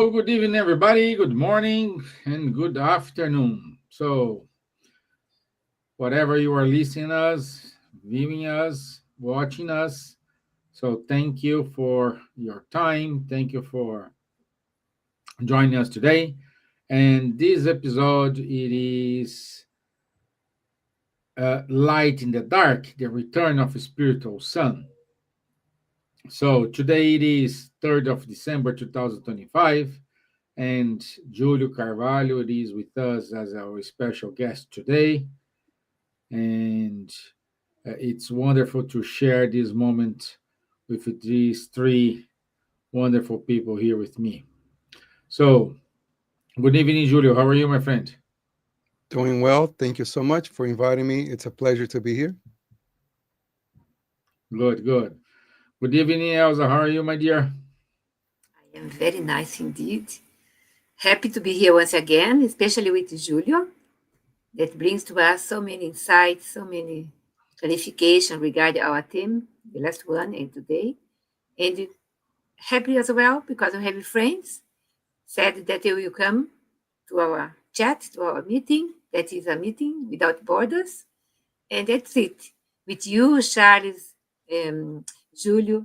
So, good evening, everybody. Good morning and good afternoon. So, whatever you are listening us, viewing us, watching us. So, thank you for your time. Thank you for joining us today. And this episode, it is Light in the Dark, the Return of a Spiritual Sun. So, today it is 3rd of December 2025. And Julio Carvalho is with us as our special guest today. And it's wonderful to share this moment with these three wonderful people here with me. So, good evening, Julio. How are you, my friend? Doing well. Thank you so much for inviting me. It's a pleasure to be here. Good, good. Good evening, Elsa. How are you, my dear? I am very nice indeed. Happy to be here once again, especially with Julio, that brings to us so many insights, so many clarification regarding our theme, the last one and today. And happy as well because we have friends said that they will come to our chat, to our meeting. That is a meeting without borders. And that's it. With you, Charles, Julio,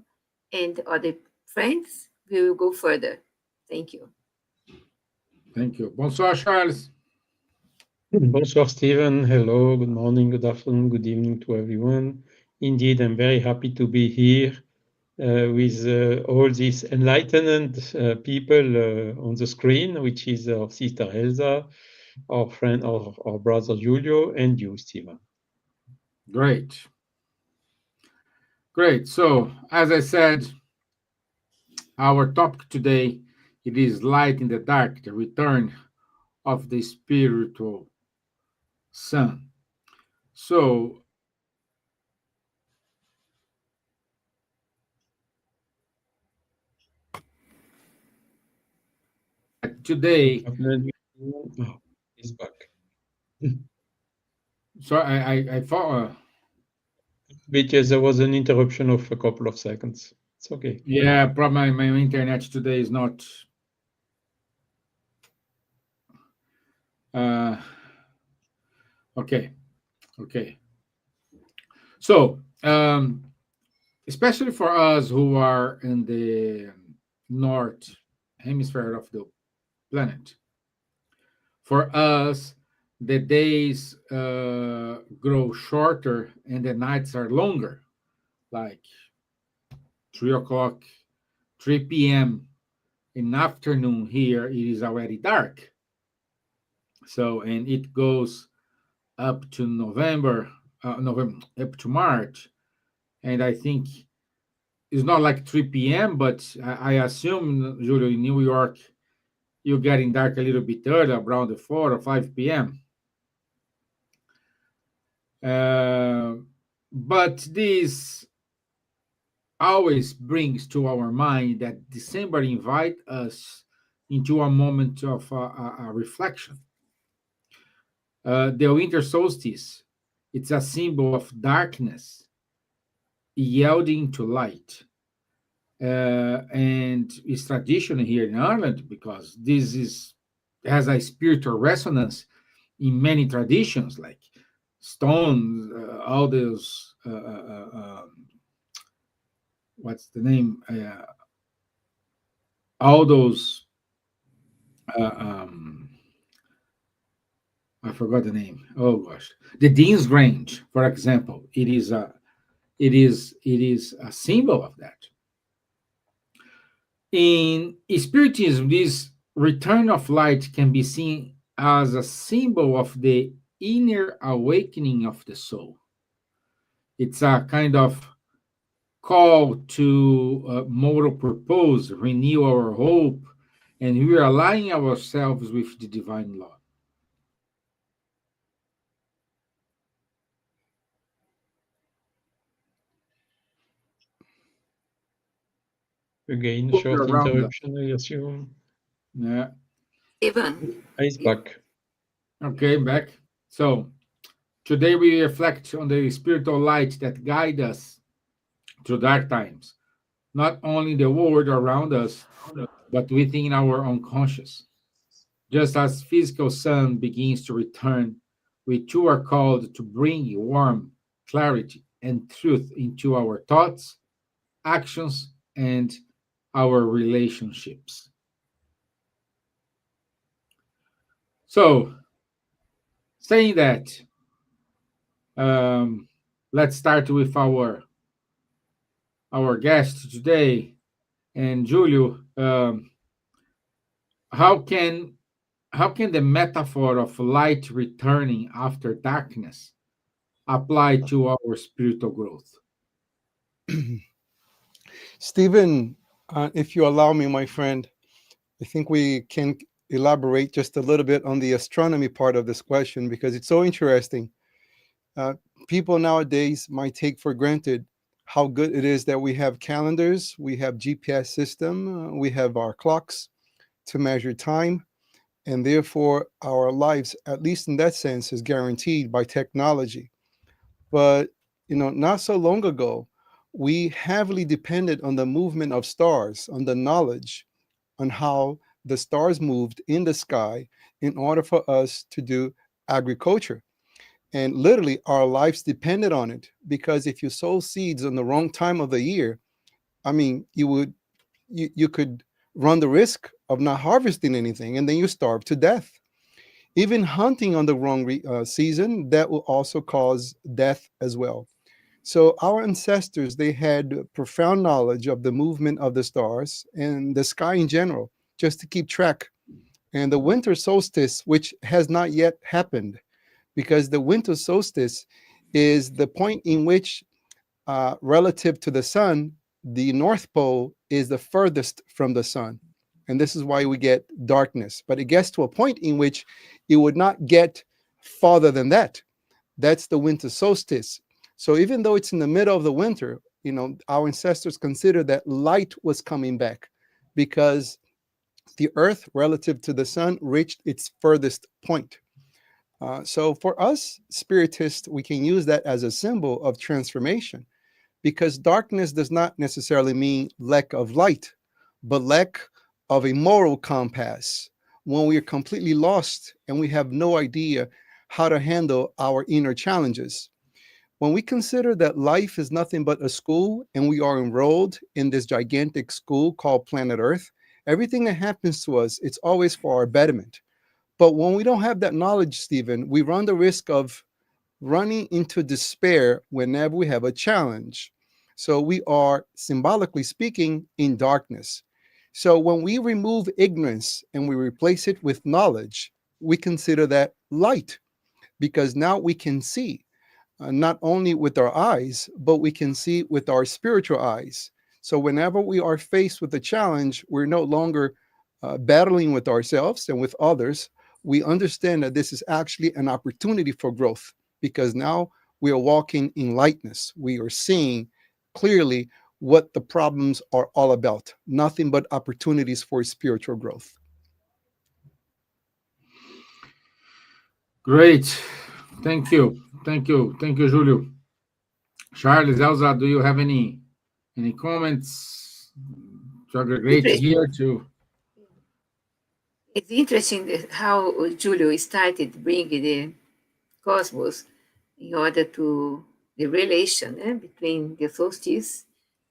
and other friends, we will go further. Thank you. Thank you. Bonsoir, Charles. Bonsoir, Steven. Hello, good morning, good afternoon, good evening to everyone. Indeed, I'm very happy to be here with all these enlightened people on the screen, which is our sister Elsa, our friend, our brother Julio, and you, Steven. Great. Great. So, as I said, our topic today, it is Light in the Dark, the return of the spiritual sun. So, today, Oh, he's back. so I thought, Because there was an interruption of a couple of seconds. It's okay. yeah, probably my internet today is not. Uh, okay, okay. So, especially for us who are in the north hemisphere of the planet, for us, the days grow shorter and the nights are longer, like 3 o'clock, 3 p.m. in afternoon here, it is already dark. So, and it goes up to November, up to March. And I think it's not like 3 p.m., but I assume, Julio, in New York, you're getting dark a little bit early, around the 4 or 5 p.m. But this always brings to our mind that December invite us into a moment of a reflection. The winter solstice, it's a symbol of darkness yielding to light. And it's tradition here in Ireland because this is has a spiritual resonance in many traditions, like stones, all those. What's the name? All those. Uh, um, I forgot the name. Oh gosh, the Dean's Grange, for example, it is a symbol of that. In Spiritism, this return of light can be seen as a symbol of the inner awakening of the soul. It's a kind of call to moral purpose, renew our hope, and we are aligning ourselves with the divine law. Again, Look short around us. interruption, I assume. Yeah. Steven, He's back. Okay, back. So today we reflect on the spiritual light that guide us through dark times, not only the world around us, but within our unconscious. Just as physical sun begins to return, we too are called to bring warmth, clarity, and truth into our thoughts, actions, and our relationships. So, saying that, um, let's start with our guest today. And Julio, how can how can the metaphor of light returning after darkness apply to our spiritual growth? Stephen, if you allow me, my friend, I think we can elaborate just a little bit on the astronomy part of this question because it's so interesting. Uh, People nowadays might take for granted how good it is that we have calendars, we have GPS system, we have our clocks to measure time, and therefore our lives, at least in that sense, is guaranteed by technology. But not so long ago, we heavily depended on the movement of stars, on the knowledge on how the stars moved in the sky in order for us to do agriculture. And literally, our lives depended on it because if you sow seeds on the wrong time of the year, I mean, you could run the risk of not harvesting anything, and then you starve to death. Even hunting on the wrong season, that will also cause death as well. So our ancestors, they had profound knowledge of the movement of the stars and the sky in general, just to keep track. And the winter solstice, which has not yet happened, because the winter solstice is the point in which, relative to the sun, the North Pole is the furthest from the sun. And this is why we get darkness. But it gets to a point in which it would not get farther than that. That's the winter solstice. So even though it's in the middle of the winter, our ancestors considered that light was coming back because the earth relative to the sun reached its furthest point. So for us spiritists, we can use that as a symbol of transformation because darkness does not necessarily mean lack of light, but lack of a moral compass when we are completely lost and we have no idea how to handle our inner challenges. When we consider that life is nothing but a school and we are enrolled in this gigantic school called planet Earth, everything that happens to us, it's always for our betterment. But when we don't have that knowledge, Stephen, we run the risk of running into despair whenever we have a challenge. So we are, symbolically speaking, in darkness. So when we remove ignorance and we replace it with knowledge, we consider that light because now we can see. Not only with our eyes, but we can see with our spiritual eyes. So whenever we are faced with a challenge, we're no longer battling with ourselves and with others. We understand that this is actually an opportunity for growth because now we are walking in lightness. We are seeing clearly what the problems are all about. Nothing but opportunities for spiritual growth. Great. Thank you. Thank you. Thank you, Julio. Charles, Elsa, do you have any comments to aggregate here to? It's interesting how Julio started bringing the cosmos in order to the relation between the solstice,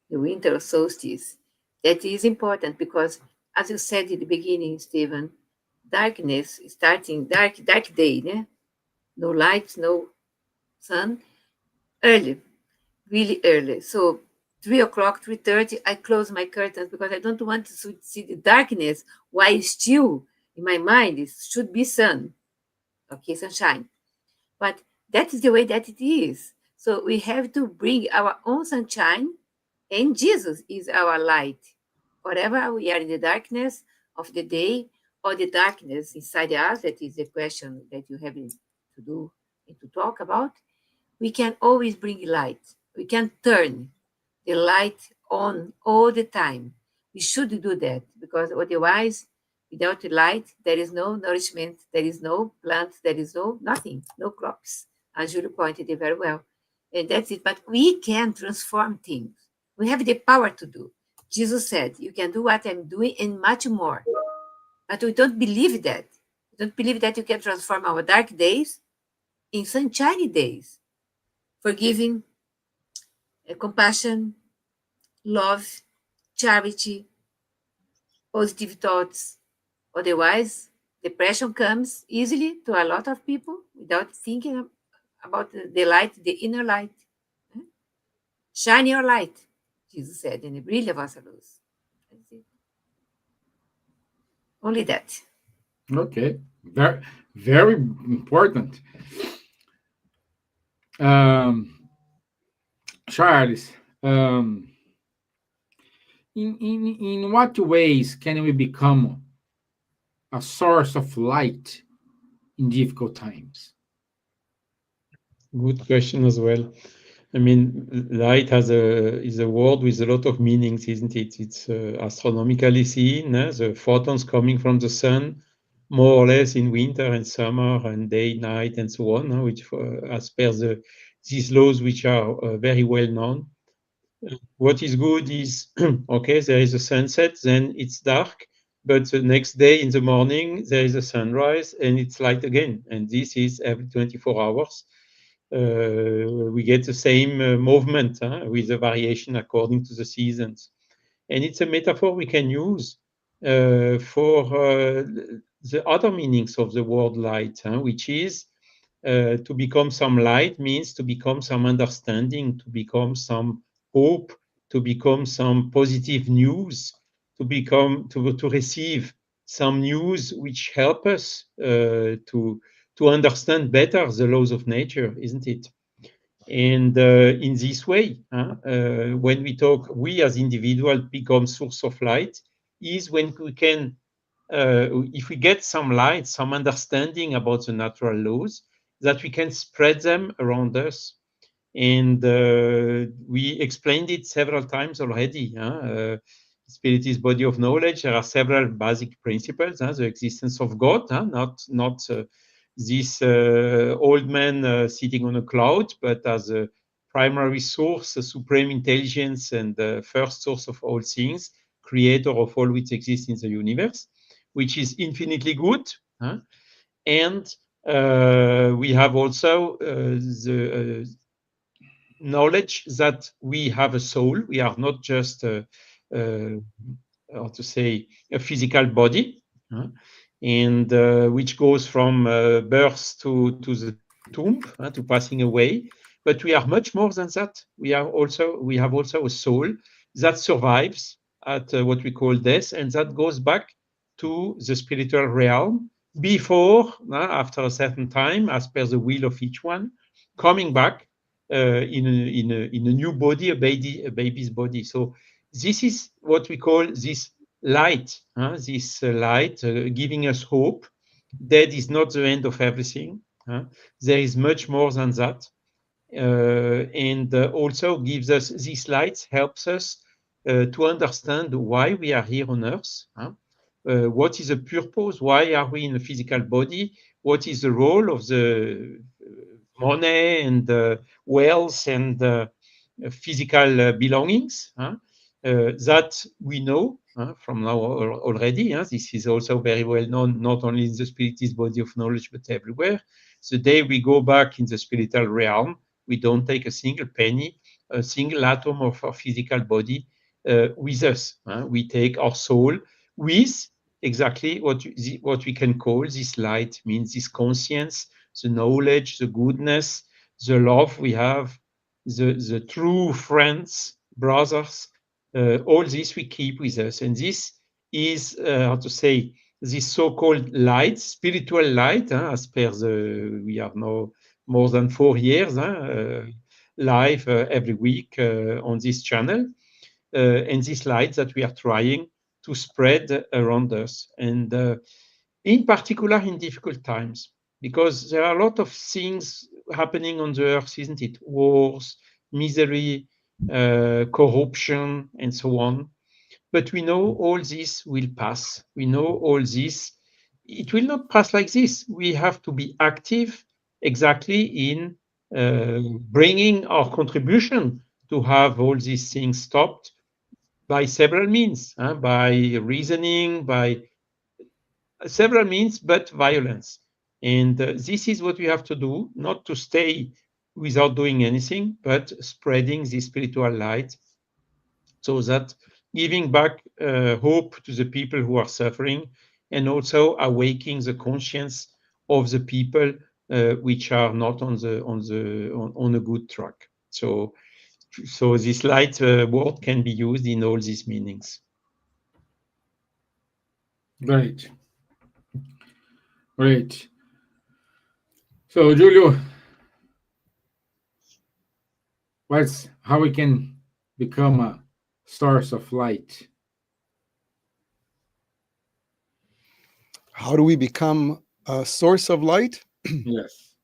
the winter solstice. That is important because, as you said in the beginning, Stevan, darkness starting dark day, no light, no sun, early, really early. So 3 o'clock, 3:30, I close my curtains because I don't want to see the darkness while still in my mind it should be sun, okay, sunshine. But that is the way that it is. So we have to bring our own sunshine, and Jesus is our light. Whatever we are in the darkness of the day or the darkness inside us, that is the question that you have to do and to talk about, we can always bring light. We can turn the light on all the time. We should do that because otherwise, without the light, there is no nourishment, there is no plant, there is no nothing, no crops, as Julio pointed it very well. And that's it. But we can transform things. We have the power to do. Jesus said, you can do what I'm doing and much more. But we don't believe that. We don't believe that you can transform our dark days in sunshiny days. Forgiving, compassion, love, charity, positive thoughts. Otherwise, depression comes easily to a lot of people without thinking about the light, the inner light. Shine your light, Jesus said, and brilha a vossa luz. That's it. Only that. Okay, very, very important. Charles, in what ways can we become a source of light in difficult times? Good question as well. I mean, light is a word with a lot of meanings, isn't it? It's astronomically seen, the photons coming from the sun, more or less in winter and summer and day, night, and so on, which as per these laws which are very well known. What is good is, okay, there is a sunset, then it's dark, but the next day in the morning, there is a sunrise and it's light again. And this is every 24 hours. We get the same movement with the variation according to the seasons. And it's a metaphor we can use for the other meanings of the word light, which is to become some light means to become some understanding, to become some hope, to become some positive news, to receive some news which help us to understand better the laws of nature, isn't it? And in this way, when we talk, we as individuals become source of light, is when we can, if we get some light, some understanding about the natural laws, that we can spread them around us. And we explained it several times already. Spirit is body of knowledge. There are several basic principles. The existence of God, not this old man sitting on a cloud, but as a primary source, a supreme intelligence, and the first source of all things, creator of all which exists in the universe, which is infinitely good. And we have also the knowledge that we have a soul. We are not just how to say, a physical body, and which goes from birth to the tomb, to passing away. But we are much more than that. We have also a soul that survives at what we call death, and that goes back to the spiritual realm before, after a certain time, as per the will of each one, coming back in a new body, a baby's body. So this is what we call this light, giving us hope. Death is not the end of everything. There is much more than that. And also gives us, these lights helps us to understand why we are here on earth. What is the purpose? Why are we in a physical body? What is the role of the money and wealth and physical belongings? That we know from now already. This is also very well known, not only in the spiritist body of knowledge, but everywhere. The day we go back in the spiritual realm, we don't take a single penny, a single atom of our physical body with us. We take our soul with exactly what we can call this light, means this conscience, the knowledge, the goodness, the love we have, the true friends, brothers, all this we keep with us. And this is, how to say, this so-called light, spiritual light, as per we have now more than 4 years live every week on this channel. And this light that we are trying to spread around us. And in particular in difficult times, because there are a lot of things happening on the earth, isn't it? Wars, misery, corruption, and so on. But we know all this will pass. We know all this. It will not pass like this. We have to be active exactly in bringing our contribution to have all these things stopped, by several means, by reasoning, by several means, but violence. And this is what we have to do, not to stay without doing anything, but spreading the spiritual light, so that giving back hope to the people who are suffering, and also awakening the conscience of the people which are not on a good track. So this light word can be used in all these meanings. Great. Great. So, Julio, what's how we can become a source of light? How do we become a source of light? Yes.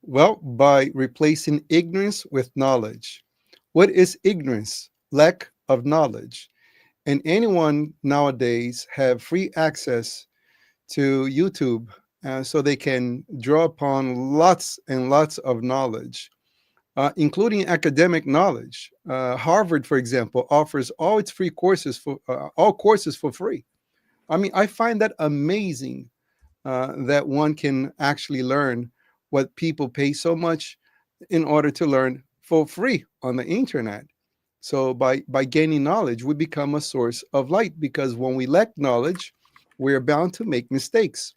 Well, by replacing ignorance with knowledge. What is ignorance? Lack of knowledge. And anyone nowadays have free access to YouTube, so they can draw upon lots and lots of knowledge, including academic knowledge. Harvard, for example, offers all its free courses for all courses for free. I mean, I find that amazing, that one can actually learn what people pay so much in order to learn for free on the internet. So by gaining knowledge, we become a source of light, because when we lack knowledge, we're bound to make mistakes.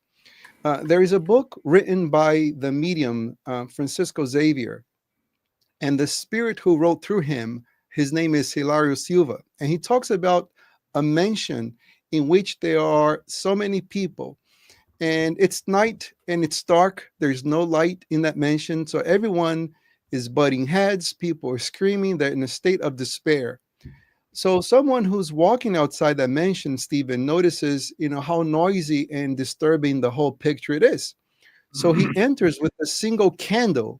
There is a book written by the medium Francisco Xavier, and the spirit who wrote through him, his name is Hilario Silva, and he talks about a mansion in which there are so many people, and it's night and it's dark. There's no light in that mansion, so everyone is butting heads. People are screaming. They're in a state of despair. So someone who's walking outside that mansion, Steven, notices, how noisy and disturbing the whole picture it is. So he enters with a single candle.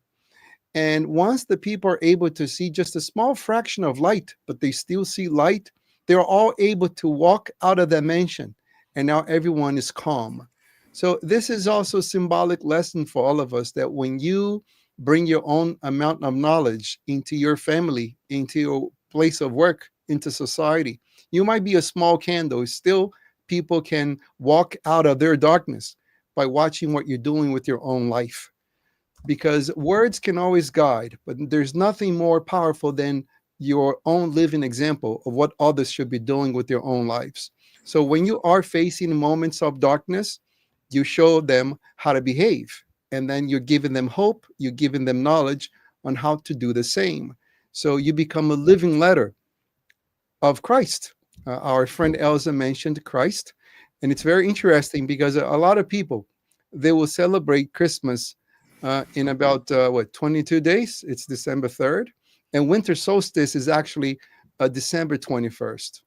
And once the people are able to see just a small fraction of light, but they still see light, they're all able to walk out of that mansion. And now everyone is calm. So this is also a symbolic lesson for all of us, that when you bring your own amount of knowledge into your family, into your place of work, into society, you might be a small candle. Still, people can walk out of their darkness by watching what you're doing with your own life. Because words can always guide, but there's nothing more powerful than your own living example of what others should be doing with their own lives. So when you are facing moments of darkness, you show them how to behave, and then you're giving them hope, you're giving them knowledge on how to do the same. So you become a living letter of Christ. Our friend Elsa mentioned Christ, and it's very interesting because a lot of people, they will celebrate Christmas in about 22 days. It's December 3rd, and winter solstice is actually December 21st.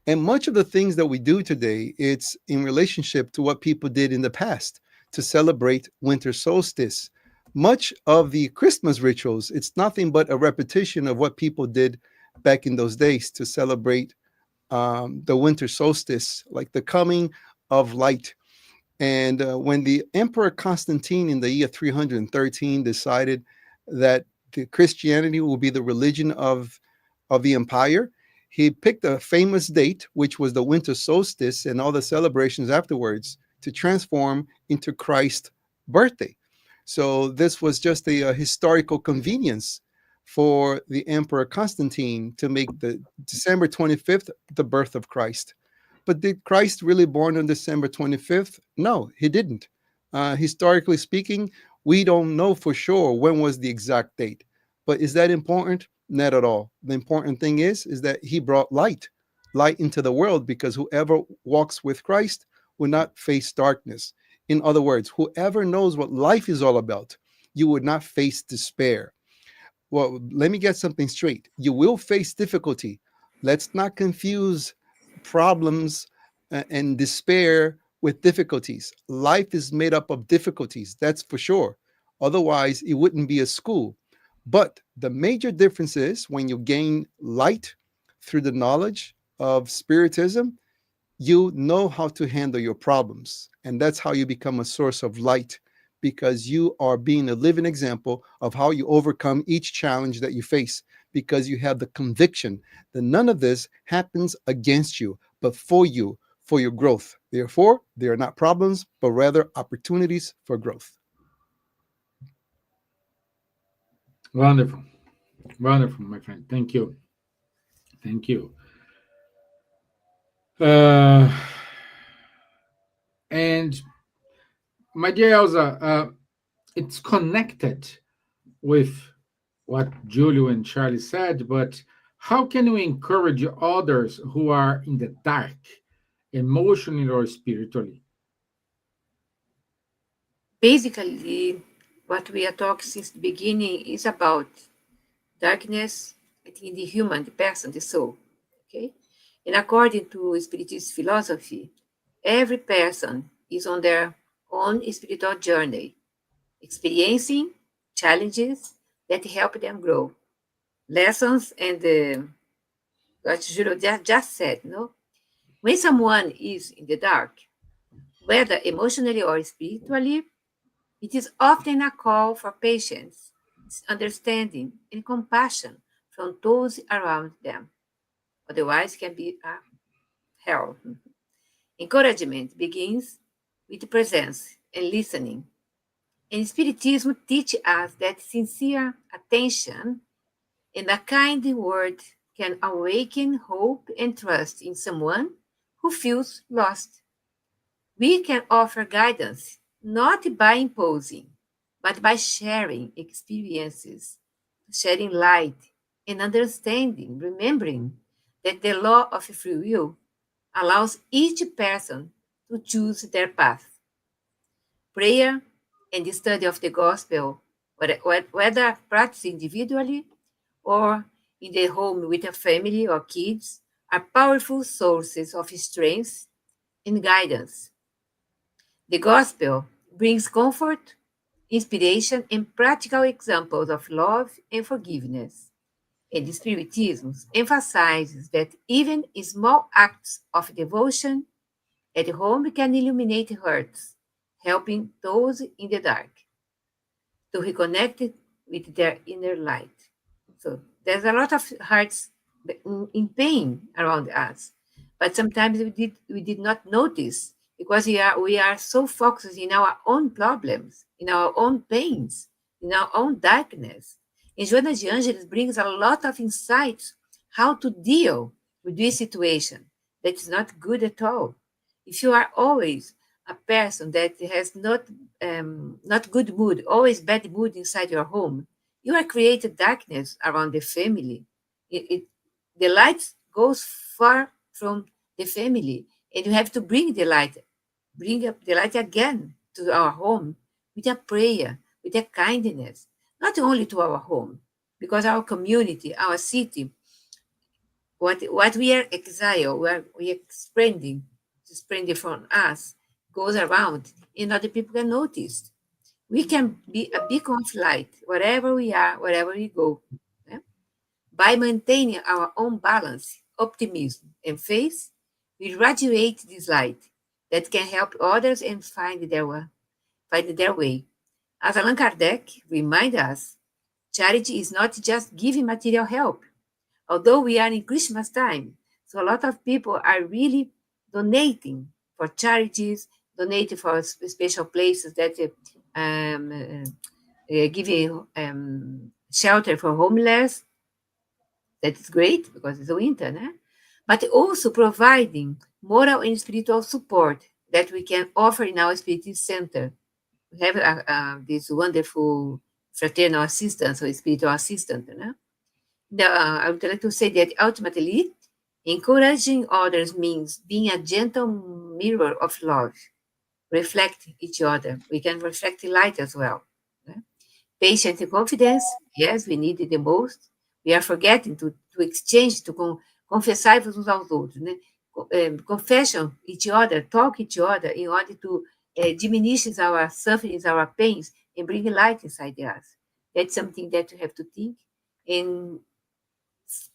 And much of the things that we do today, it's in relationship to what people did in the past to celebrate winter solstice. Much of the Christmas rituals, it's nothing but a repetition of what people did back in those days to celebrate the winter solstice, like the coming of light. And when the Emperor Constantine in the year 313 decided that the Christianity will be the religion of the empire, he picked a famous date, which was the winter solstice and all the celebrations afterwards, to transform into Christ's birthday. So this was just a historical convenience for the Emperor Constantine to make the December 25th the birth of Christ. But did Christ really born on December 25th? No, he didn't. Historically speaking, we don't know for sure when was the exact date. But is that important? Not at all. The important thing is that he brought light into the world, because whoever walks with Christ will not face darkness. In other words, whoever knows what life is all about, you would not face despair. Well, let me get something straight. You will face difficulty. Let's not confuse problems and despair with difficulties. Life is made up of difficulties, that's for sure. Otherwise, it wouldn't be a school. But the major difference is when you gain light through the knowledge of Spiritism, you know how to handle your problems. And that's how you become a source of light, because you are being a living example of how you overcome each challenge that you face, because you have the conviction that none of this happens against you, but for you, for your growth. Therefore, they are not problems, but rather opportunities for growth. Wonderful. Wonderful, my friend. Thank you. Thank you. And my dear Elsa, it's connected with what Julio and Charlie said, but how can we encourage others who are in the dark, emotionally or spiritually? Basically, what we are talking since the beginning is about darkness, I think, the human, the person, the soul. Okay? And according to Spiritist philosophy, every person is on their own spiritual journey, experiencing challenges that help them grow. Lessons and what Julio just said, no? When someone is in the dark, whether emotionally or spiritually, it is often a call for patience, understanding, and compassion from those around them. Otherwise, it can be a hell. Encouragement begins with presence and listening. And Spiritism teaches us that sincere attention and a kind word can awaken hope and trust in someone who feels lost. We can offer guidance not by imposing, but by sharing experiences, shedding light and understanding, remembering that the law of free will allows each person to choose their path. Prayer and the study of the gospel, whether practiced individually or in the home with a family or kids, are powerful sources of strength and guidance. The gospel brings comfort, inspiration, and practical examples of love and forgiveness. And the Spiritism emphasizes that even small acts of devotion at home can illuminate hearts, helping those in the dark to reconnect with their inner light. So there's a lot of hearts in pain around us, but sometimes we did not notice because we are so focused in our own problems, in our own pains, in our own darkness. And Joana de Angelis brings a lot of insights how to deal with this situation that is not good at all. If you are always a person that has not good mood, always bad mood inside your home, you are creating darkness around the family. The light goes far from the family, and you have to bring up the light again to our home with a prayer, with a kindness, not only to our home, because our community, our city, what we are exile, where we are spreading from us, goes around, and other people can notice. We can be a beacon of light wherever we are, wherever we go. Yeah? By maintaining our own balance, optimism, and faith, we radiate this light that can help others and find their way. As Allan Kardec reminds us, charity is not just giving material help. Although we are in Christmas time, so a lot of people are really donating for charities, donating for special places that giving shelter for homeless. That is great because it's winter, né? But also providing moral and spiritual support that we can offer in our Spiritist Center. We have this wonderful fraternal assistance or spiritual assistant. Né? I would like to say that ultimately, encouraging others means being a gentle mirror of love, reflect each other. We can reflect the light as well. Né? Patience and confidence, yes, we need it the most. We are forgetting to exchange, to confessar uns aos outros, né? Confession each other, talk each other in order to diminish our sufferings, our pains, and bring light inside us. That's something that we have to think and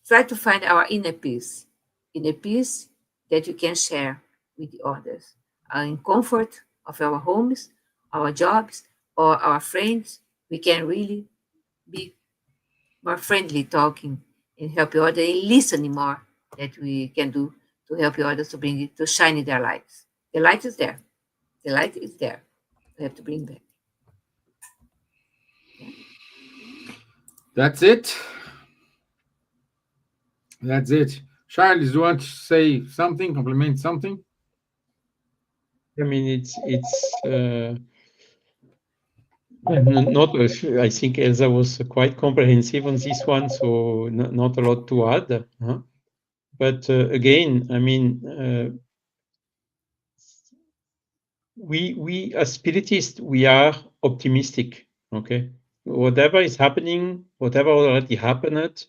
try to find our inner peace that we can share with the others, in comfort of our homes, our jobs, or our friends, we can really be more friendly talking and help the other and listening more that we can do to help the others to bring it to shine in their lives. The light is there. The light is there. We have to bring back. Yeah. That's it. That's it. Charles, you want to say something, compliment something? I mean, it's not. I think Elsa was quite comprehensive on this one, so not a lot to add. Huh? But again, I mean, we as spiritists, we are optimistic. Okay, whatever is happening, whatever already happened,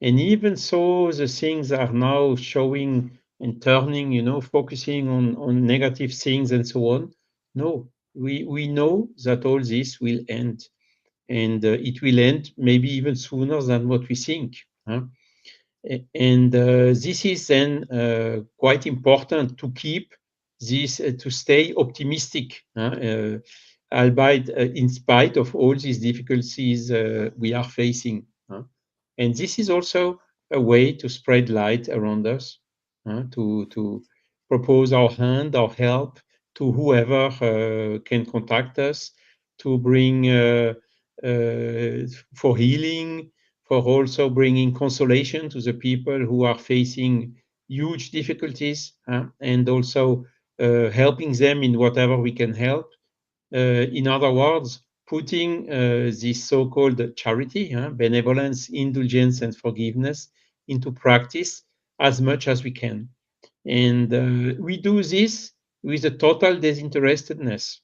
and even so, the things are now showing and turning. Focusing on negative things and so on. No, we know that all this will end, and it will end maybe even sooner than what we think. Huh? And this is then quite important to keep this, to stay optimistic, albeit in spite of all these difficulties we are facing. And this is also a way to spread light around us, to propose our hand, our help to whoever can contact us, to bring for healing, for also bringing consolation to the people who are facing huge difficulties, and also helping them in whatever we can help. In other words, putting this so-called charity, benevolence, indulgence, and forgiveness into practice as much as we can. And we do this with a total disinterestedness.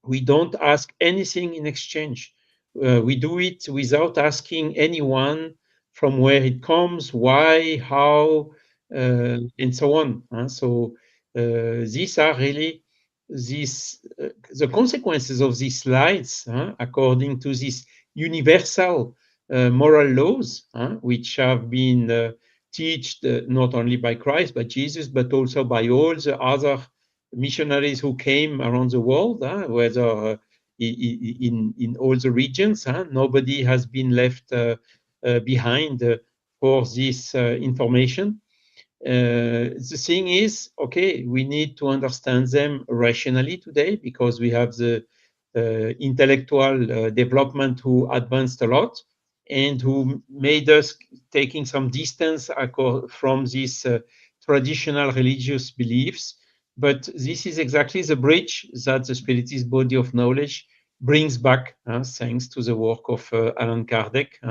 We don't ask anything in exchange. We do it without asking anyone from where it comes, why, how, and so on. So these are really the consequences of these slides, according to these universal moral laws, which have been taught not only by Christ, by Jesus, but also by all the other missionaries who came around the world, whether in all the regions. Nobody has been left behind for this information. The thing is, okay, we need to understand them rationally today because we have the intellectual development who advanced a lot and who made us taking some distance from these traditional religious beliefs. But this is exactly the bridge that the Spiritist body of knowledge brings back, thanks to the work of Allan Kardec,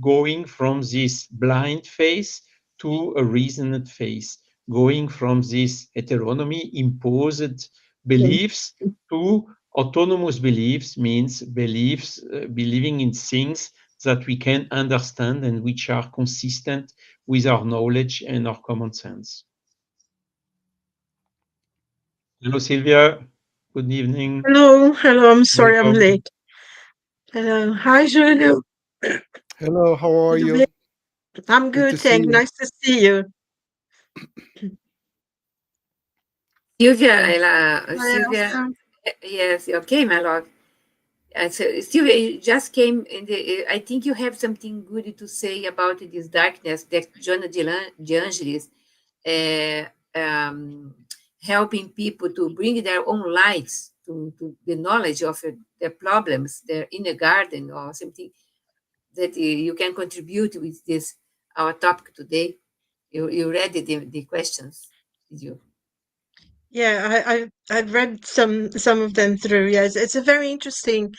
going from this blind faith to a reasoned faith, going from this heteronomy, imposed beliefs, to autonomous beliefs, means beliefs, believing in things that we can understand and which are consistent with our knowledge and our common sense. Hello, Silvia. Good evening. Hello, I'm sorry I'm Welcome. late. Hello, hi, Julio. Hello, how are you? I'm Good to good, see thanks. you. Nice to see you. Silvia, Hi, Silvia, Elsa. yes, okay, my love. So, Silvia, you just came in the. I think you have something good to say about this darkness that Jonah de Angelis uh, um, helping people to bring their own lights to the knowledge of their problems, their inner garden, or something that you can contribute with this our topic today. You read the questions, did you? Yeah, I've read some of them through. Yes, it's a very interesting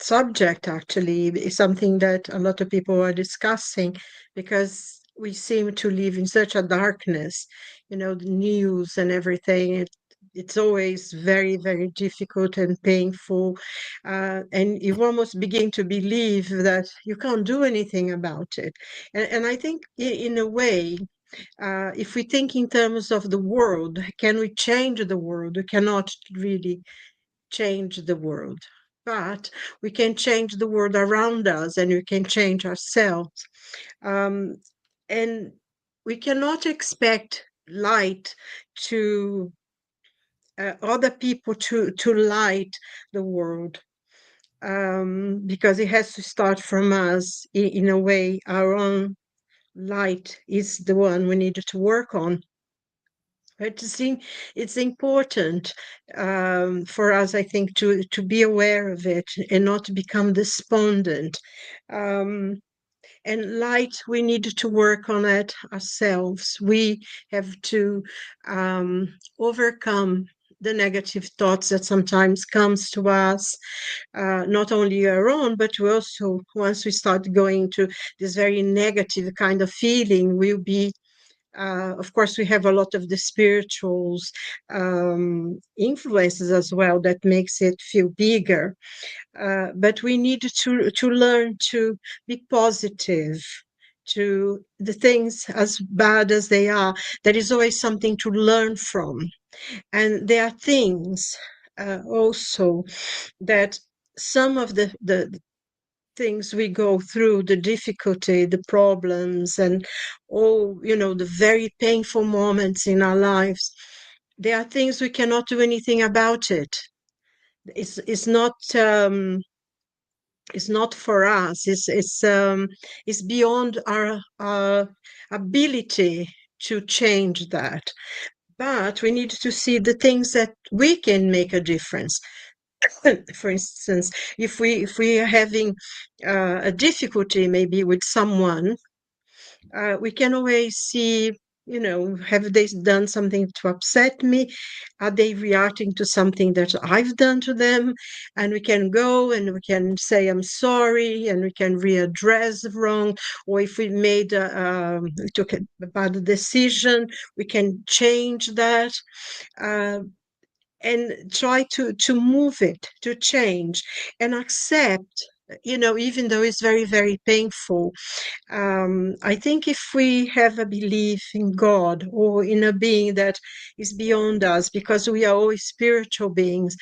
subject. Actually, it's something that a lot of people are discussing because we seem to live in such a darkness. The news and everything. It's always very, very difficult and painful, and you almost begin to believe that you can't do anything about it. And I think, in a way, if we think in terms of the world, can we change the world? We cannot really change the world, but we can change the world around us and we can change ourselves. Um, and we cannot expect light to other people to light the world, because it has to start from us. In a way, our own light is the one we need to work on. But it's important, for us, I think, to be aware of it and not to become despondent. Um, and light, we need to work on it ourselves. We have to overcome the negative thoughts that sometimes comes to us, not only our own, but we also, once we start going to this very negative kind of feeling, we'll be, of course, we have a lot of the spirituals influences as well that makes it feel bigger. But we need to learn to be positive to the things, as bad as they are. There is always something to learn from. And there are things also that some of the things we go through, the difficulty, the problems, and all, the very painful moments in our lives, there are things we cannot do anything about it. It's not for us. It's beyond our ability to change that. But we need to see the things that we can make a difference. For instance, if we are having a difficulty maybe with someone, we can always see, have they done something to upset me? Are they reacting to something that I've done to them? And we can go and we can say, I'm sorry, and we can readdress the wrong. Or if we took a bad decision, we can change that. And try to move it, to change, and accept, even though it's very, very painful. I think if we have a belief in God or in a being that is beyond us, because we are always spiritual beings,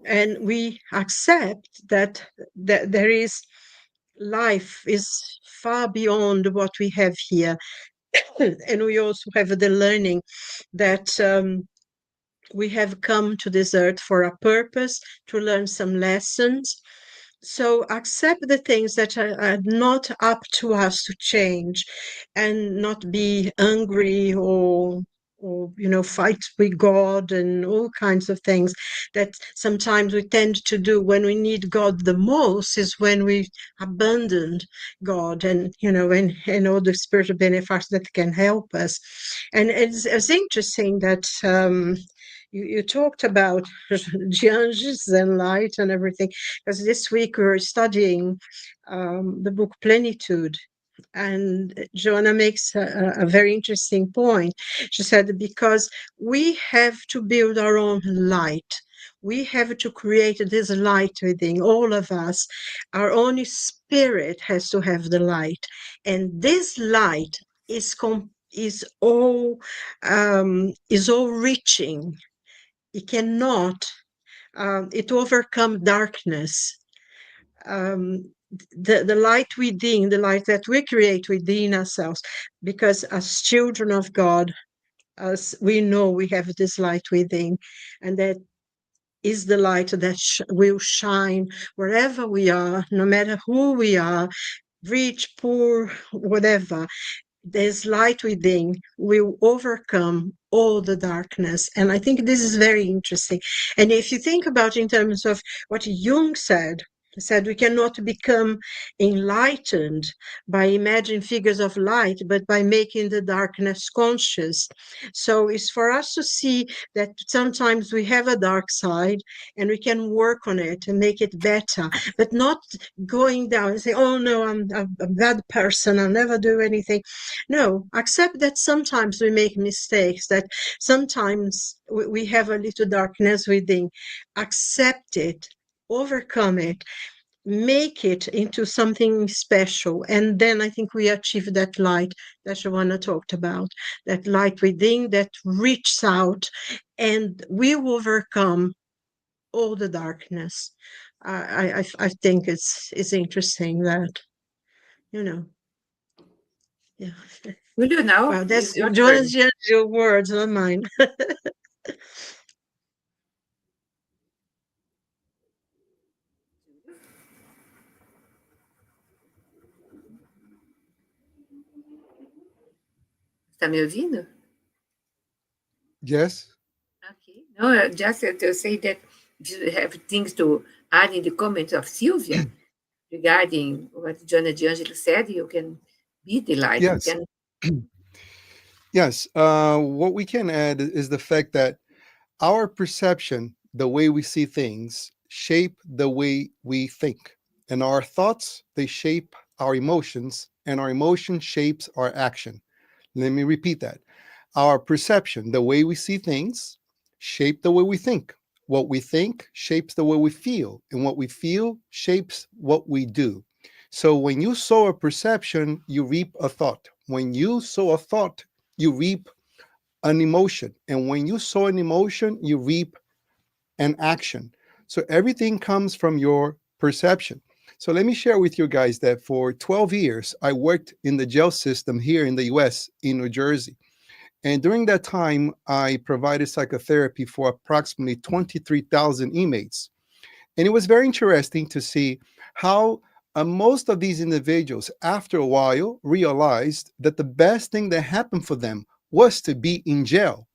and we accept that there is life is far beyond what we have here. And we also have the learning that we have come to this earth for a purpose, to learn some lessons. So accept the things that are not up to us to change, and not be angry or fight with God and all kinds of things that sometimes we tend to do when we need God the most, is when we abandoned God and and all the spiritual benefits that can help us. And it's interesting that you talked about Gibbons and light and everything, because this week we were studying the book Plenitude, and Joanna makes a very interesting point. She said, because we have to build our own light. We have to create this light within all of us. Our own spirit has to have the light. And this light is all reaching. It cannot, it overcome darkness. The light within, the light that we create within ourselves, because as children of God, as we know, we have this light within, and that is the light that will shine wherever we are, no matter who we are, rich, poor, whatever. This light within will overcome all the darkness. And I think this is very interesting. And if you think about in terms of what Jung said, we cannot become enlightened by imagining figures of light, but by making the darkness conscious. So it's for us to see that sometimes we have a dark side and we can work on it and make it better, but not going down and say, oh no, I'm a bad person, I'll never do anything. No, accept that sometimes we make mistakes, that sometimes we have a little darkness within. Accept it, overcome it, make it into something special. And then I think we achieve that light that Joanna talked about, that light within that reaches out and will overcome all the darkness. I think it's interesting that, yeah. Julio, now Well, that's is your turn. Joanna's your words, not mine. Está me ouvindo? Yes. Okay. No, just to say that if you have things to add in the comments of Silvia regarding what Joanna D'Angelo said, you can be delighted. You Yes. can. Yes. What we can add is the fact that our perception, the way we see things, shape the way we think. And our thoughts, they shape our emotions, and our emotion shapes our action. Let me repeat that. Our perception, the way we see things, shape the way we think. What we think shapes the way we feel, and what we feel shapes what we do. So when you sow a perception, you reap a thought. When you sow a thought, you reap an emotion. And when you sow an emotion, you reap an action. So everything comes from your perception. So let me share with you guys that for 12 years, I worked in the jail system here in the US, in New Jersey. And during that time, I provided psychotherapy for approximately 23,000 inmates. And it was very interesting to see how most of these individuals, after a while, realized that the best thing that happened for them was to be in jail.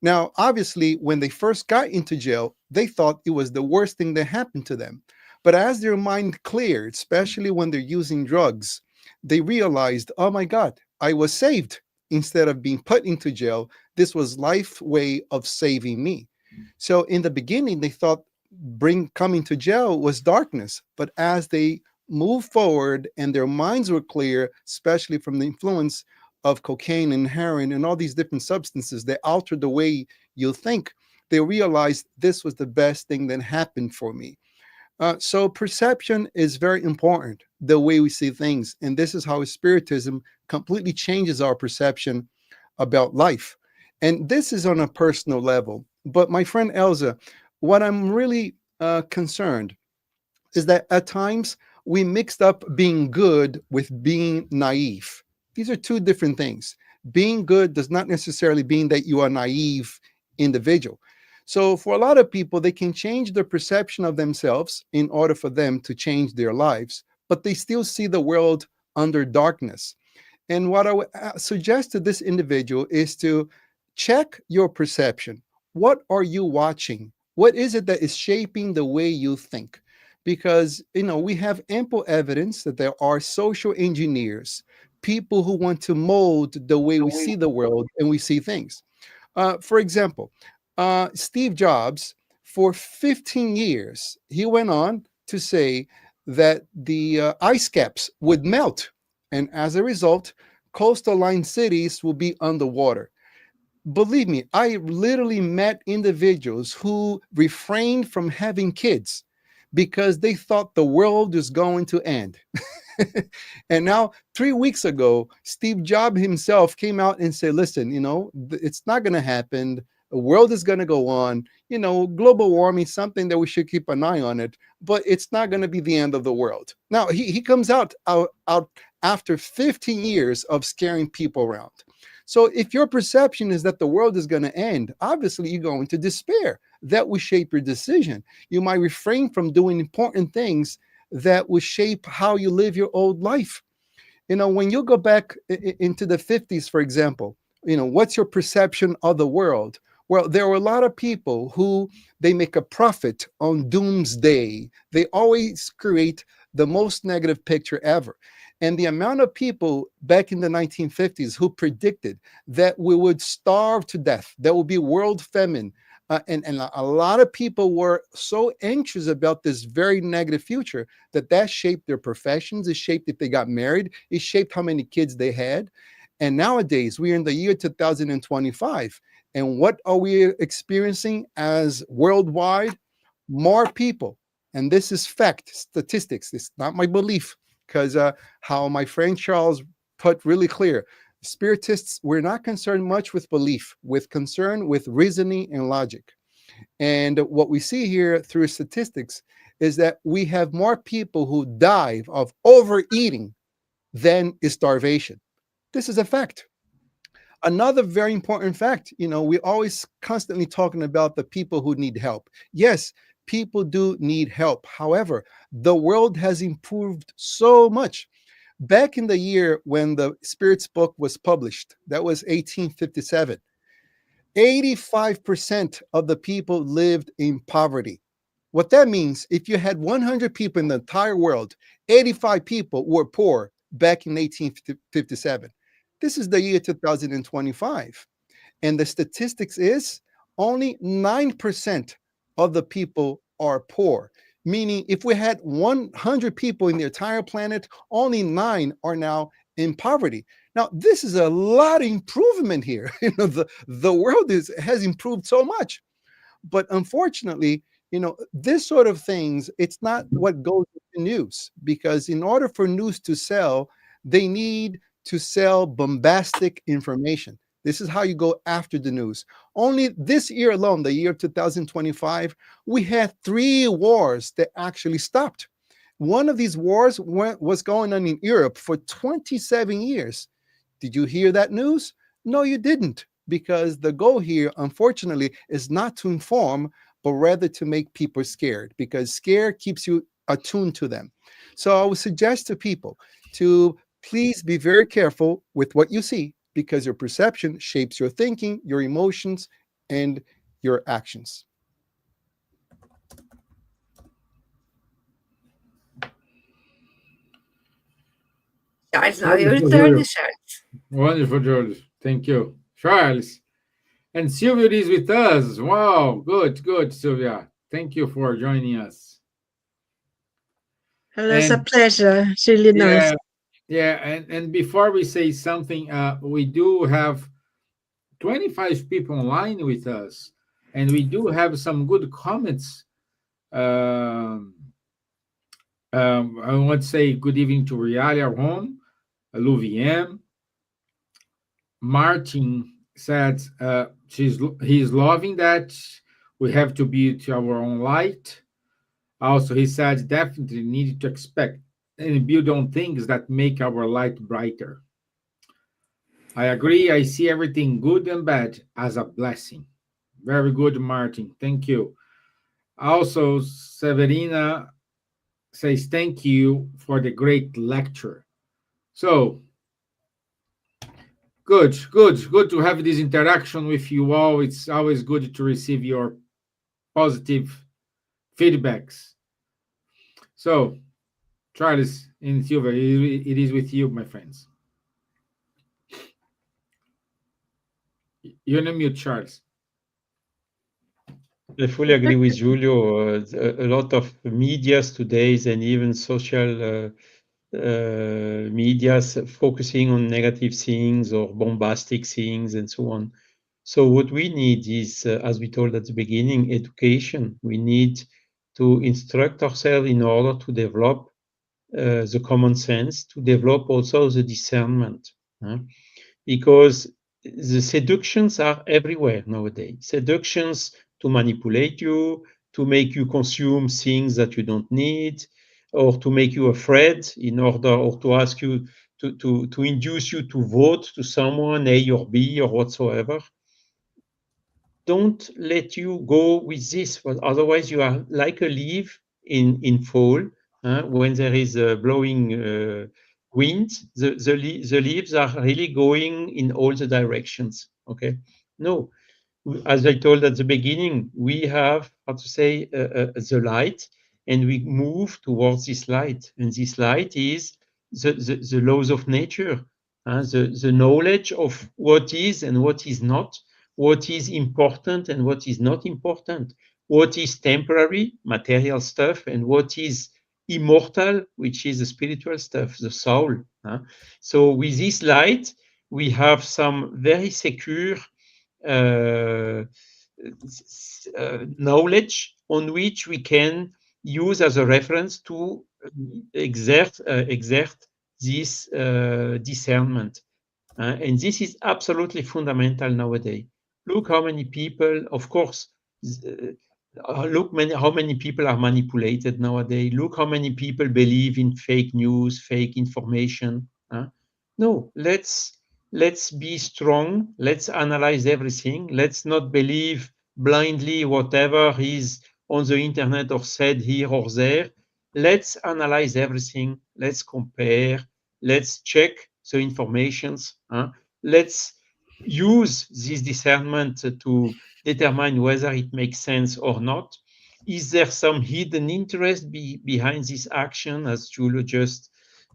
Now, obviously, when they first got into jail, they thought it was the worst thing that happened to them. But as their mind cleared, especially when they're using drugs, they realized, oh my God, I was saved. Instead of being put into jail, this was life's way of saving me. So in the beginning, they thought coming to jail was darkness. But as they moved forward and their minds were clear, especially from the influence of cocaine and heroin and all these different substances that alter the way you think, they realized this was the best thing that happened for me. So perception is very important, the way we see things. And this is how Spiritism completely changes our perception about life. And this is on a personal level. But my friend Elsa, what I'm really concerned is that at times we mixed up being good with being naive. These are two different things. Being good does not necessarily mean that you are a naive individual. So for a lot of people, they can change their perception of themselves in order for them to change their lives, but they still see the world under darkness. And what I would suggest to this individual is to check your perception. What are you watching? What is it that is shaping the way you think? Because, we have ample evidence that there are social engineers, people who want to mold the way we see the world and we see things. For example, Steve Jobs, for 15 years, he went on to say that the ice caps would melt. And as a result, coastal line cities will be underwater. Believe me, I literally met individuals who refrained from having kids because they thought the world was going to end. And now, 3 weeks ago, Steve Jobs himself came out and said, listen, it's not going to happen. The world is going to go on. Global warming is something that we should keep an eye on it, but it's not going to be the end of the world. Now, he comes out after 15 years of scaring people around. So if your perception is that the world is going to end, obviously you're going to despair. That will shape your decision. You might refrain from doing important things that will shape how you live your old life. When you go back into the 50s, for example, what's your perception of the world? Well, there were a lot of people who they make a profit on doomsday. They always create the most negative picture ever. And the amount of people back in the 1950s who predicted that we would starve to death, there will be world famine, and a lot of people were so anxious about this very negative future that shaped their professions. It shaped if they got married. It shaped how many kids they had. And nowadays, we're in the year 2025. And what are we experiencing as worldwide? More people. And this is fact, statistics. It's not my belief, because how my friend Charles put really clear, Spiritists, we're not concerned much with belief, with concern with reasoning and logic. And what we see here through statistics is that we have more people who die of overeating than is starvation. This is a fact. Another very important fact, we always constantly talking about the people who need help. Yes, people do need help. However, the world has improved so much. Back in the year when the Spirits book was published, that was 1857, 85% of the people lived in poverty. What that means, if you had 100 people in the entire world, 85 people were poor back in 1857. This is the year 2025. And the statistics is only 9% of the people are poor. Meaning, if we had 100 people in the entire planet, only 9 are now in poverty. Now, this is a lot of improvement here. The world has improved so much. But unfortunately, this sort of things, it's not what goes in the news, because in order for news to sell, they need to sell bombastic information. This is how you go after the news. Only this year alone, the year 2025, we had 3 wars that actually stopped. One of these wars was going on in Europe for 27 years. Did you hear that news? No, you didn't, because the goal here, unfortunately, is not to inform, but rather to make people scared, because scare keeps you attuned to them. So I would suggest to people to please be very careful with what you see, because your perception shapes your thinking, your emotions, and your actions. Charles, now your Wonderful, turn, Julio. Charles. Wonderful, George. Thank you. Charles. And Silvia is with us. Wow, good, Silvia. Thank you for joining us. And it's a And pleasure. It's really nice. yeah, and before we say something, we do have 25 people online with us, and we do have some good comments. Um, I want to say good evening to Realia Home, Louvienne. Martin said he's loving that we have to be to our own light. Also, he said definitely need to expect and build on things that make our light brighter. I agree. I see everything good and bad as a blessing. Very good, Martin. Thank you. Also, Severina says thank you for the great lecture. So, good to have this interaction with you all. It's always good to receive your positive feedbacks. So, Charles and Silva, it is with you, my friends. You're on mute, Charles. I fully agree with Julio. A lot of medias today and even social medias focusing on negative things or bombastic things and so on. So what we need is, as we told at the beginning, education. We need to instruct ourselves in order to develop the common sense, to develop also the discernment. Because the seductions are everywhere nowadays. Seductions to manipulate you, to make you consume things that you don't need, or to make you afraid in order, or to ask you to induce you to vote to someone, A or B or whatsoever. Don't let you go with this, but otherwise you are like a leaf in fall. When there is a blowing wind, the leaves are really going in all the directions. Okay, no, as I told at the beginning, we have, how to say, the light, and we move towards this light. And this light is the laws of nature, the knowledge of what is and what is not, what is important and what is not important, what is temporary, material stuff, and what is immortal, which is the spiritual stuff, the soul. So with this light, we have some very secure knowledge on which we can use as a reference to exert this discernment. And this is absolutely fundamental nowadays. Look how many people, of course, how many people are manipulated nowadays. Look how many people believe in fake news, fake information. No, let's be strong. Let's analyze everything. Let's not believe blindly whatever is on the internet or said here or there. Let's analyze everything. Let's compare. Let's check the informations. Let's use this discernment to determine whether it makes sense or not. Is there some hidden interest behind this action, as Giulio just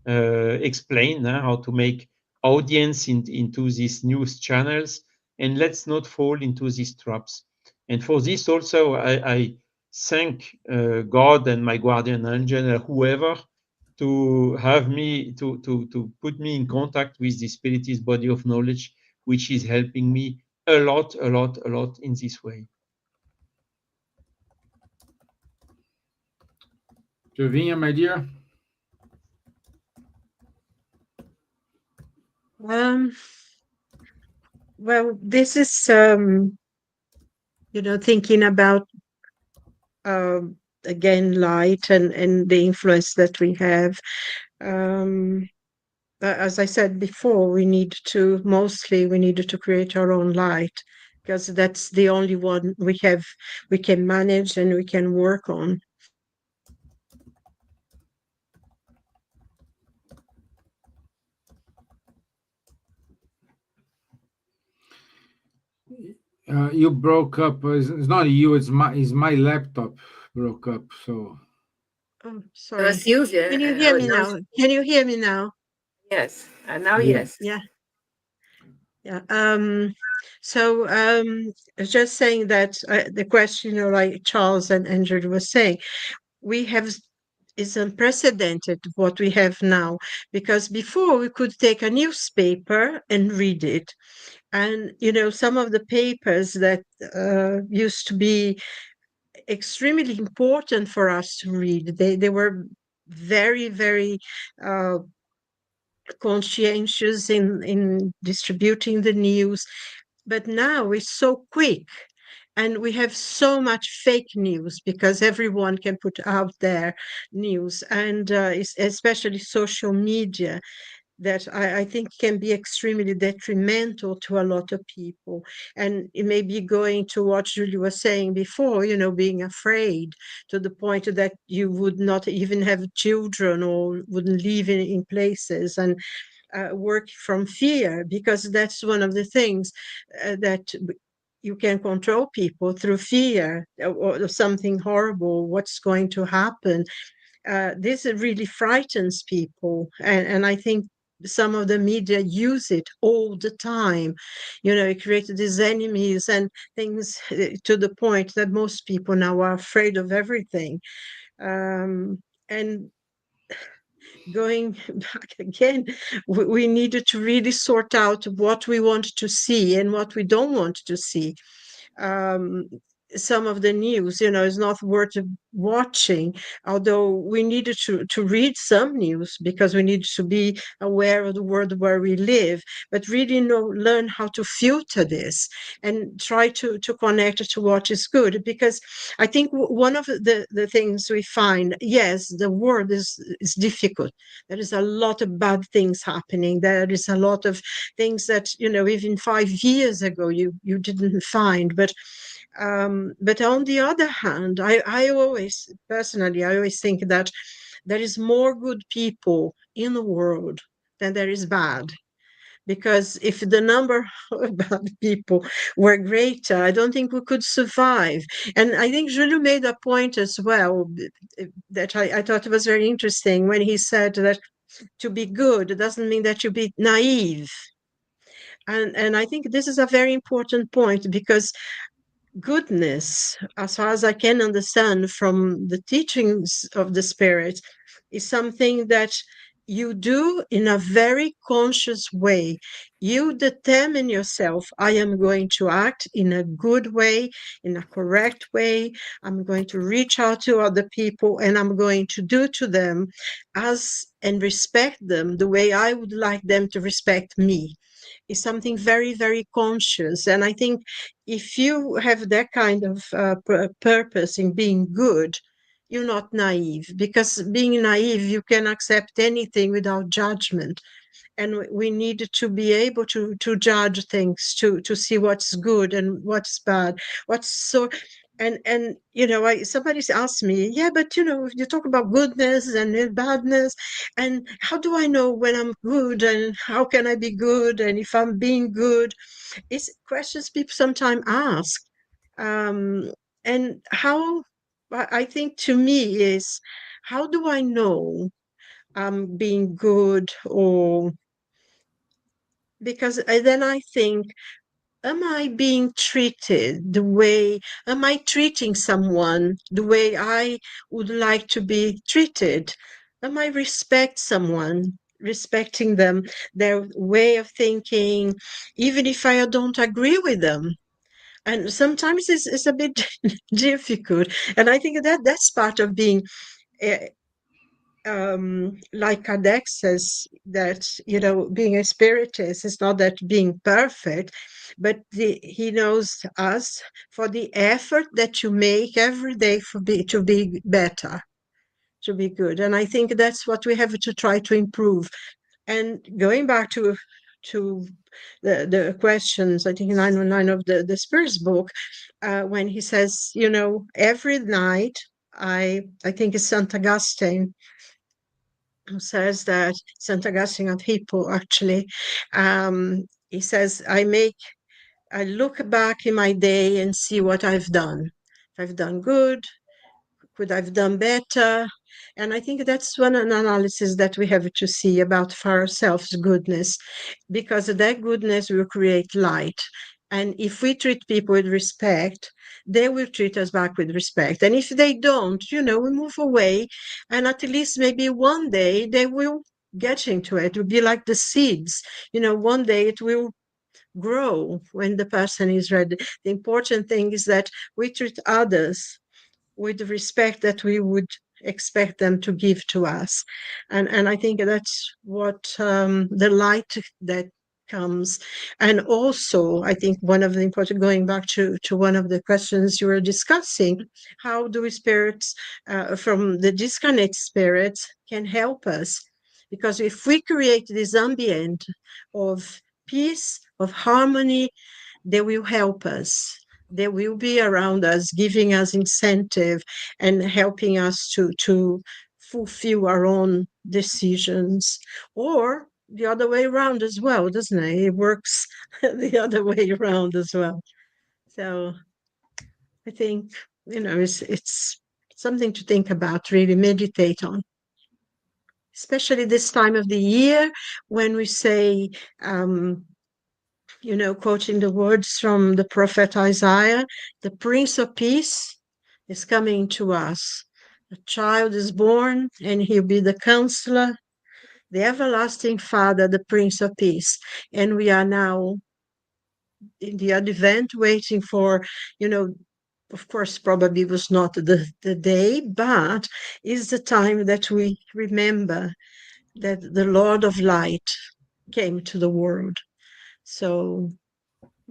explained, how to make audience into these news channels? And let's not fall into these traps. And for this also, I thank God and my guardian angel, whoever, to have me, to put me in contact with the spiritist body of knowledge, which is helping me a lot in this way. Jovinha, my dear. Well, this is thinking about again light and the influence that we have. As I said before, we needed to create our own light, because that's the only one we can manage and we can work on. You broke up. It's not you. It's my laptop broke up. So Oh, sorry. Silvia. Can you hear me now? Can you hear me now? Yes. Now, Yeah. yes. Yeah. So just saying that the question, like Charles and Andrew was saying, it's unprecedented what we have now, because before we could take a newspaper and read it. And, some of the papers that used to be extremely important for us to read, they were very, very conscientious in distributing the news. But now it's so quick, and we have so much fake news because everyone can put out their news, and especially social media, that I think can be extremely detrimental to a lot of people. And it may be going to what Julie was saying before, being afraid to the point that you would not even have children or wouldn't live in places, and work from fear, because that's one of the things that you can control people through fear, or something horrible, what's going to happen. This really frightens people. And I think some of the media use it all the time. It created these enemies and things, to the point that most people now are afraid of everything. And going back again, we needed to really sort out what we want to see and what we don't want to see. Some of the news, is not worth watching, although we needed to read some news because we need to be aware of the world where we live, but really learn how to filter this and try to connect to what is good. Because I think one of the things we find, yes, the world is difficult. There is a lot of bad things happening. There is a lot of things that, even 5 years ago you didn't find. But on the other hand, I always think that there is more good people in the world than there is bad. Because if the number of bad people were greater, I don't think we could survive. And I think Julio made a point as well that I thought was very interesting, when he said that to be good doesn't mean that you be naive. And I think this is a very important point, because goodness, as far as I can understand from the teachings of the Spirit, is something that you do in a very conscious way. You determine yourself, I am going to act in a good way, in a correct way. I'm going to reach out to other people, and I'm going to do to them and respect them the way I would like them to respect me. Is something very, very conscious. And I think if you have that kind of purpose in being good, you're not naive, because being naive, you can accept anything without judgment. And we need to be able to judge things, to see what's good and what's bad, what's so And somebody's asked me, yeah, but you talk about goodness and badness, and how do I know when I'm good, and how can I be good, and if I'm being good? It's questions people sometimes ask. And how, I think, to me, is, how do I know I'm being good? Or because then I think, am I being treated the way, am I treating someone the way I would like to be treated? Am I respecting them, their way of thinking, even if I don't agree with them? And sometimes it's a bit difficult. And I think that that's part of being, uh, like Kardec says, that being a spiritist is not that being perfect, but he knows us for the effort that you make every day to be better, to be good. And I think that's what we have to try to improve. And going back to the questions, I think 909 of the Spirits book, when he says, every night, I think it's Saint Augustine who says that, Saint Augustine of Hippo, actually, he says, I look back in my day and see what I've done. If I've done good, could I've done better? And I think that's one an analysis that we have to see about for ourselves, goodness, because that goodness will create light. And if we treat people with respect, they will treat us back with respect. And if they don't, we move away. And at least maybe one day they will get into it. It will be like the seeds. One day it will grow when the person is ready. The important thing is that we treat others with the respect that we would expect them to give to us. And I think that's what, the light that comes. And also, I think one of the important, going back to one of the questions you were discussing, how do we spirits, from the disconnect spirits, can help us? Because if we create this ambient of peace, of harmony, they will help us. They will be around us, giving us incentive and helping us to fulfill our own decisions. Or the other way around as well, doesn't it? It works the other way around as well. So I think, it's something to think about, really meditate on, especially this time of the year when we say, quoting the words from the prophet Isaiah, the Prince of Peace is coming to us. A child is born, and he'll be the counselor, the everlasting Father, the Prince of Peace. And we are now in the advent waiting for, of course, probably was not the day, but is the time that we remember that the Lord of Light came to the world. So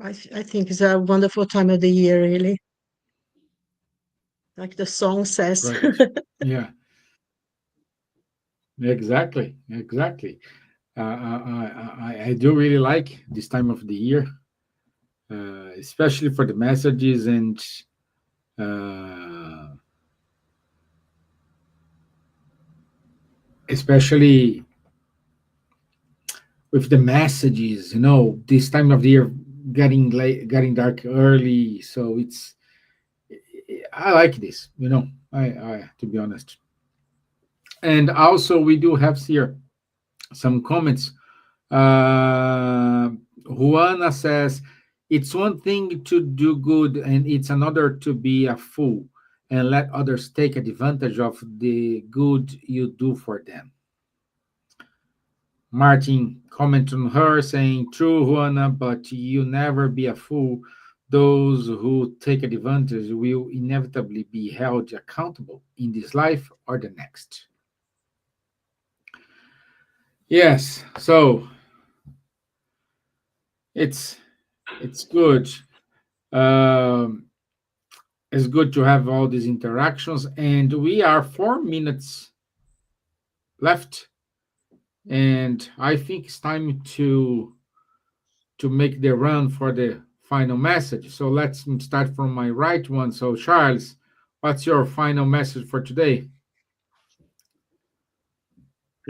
I think it's a wonderful time of the year, really. Like the song says. Right. Yeah. Exactly. Exactly. I do really like this time of the year, especially for the messages and uh, especially with the messages. This time of the year getting late, getting dark early, so I like this. I to be honest. And also, we do have here some comments. Juana says, it's one thing to do good, and it's another to be a fool and let others take advantage of the good you do for them. Martin commented on her, saying, true, Juana, but you never be a fool. Those who take advantage will inevitably be held accountable in this life or the next. Yes, so it's good. Um, it's good to have all these interactions, and we are 4 minutes left, and I think it's time to make the run for the final message. So let's start from my right one. So, Charles, what's your final message for today?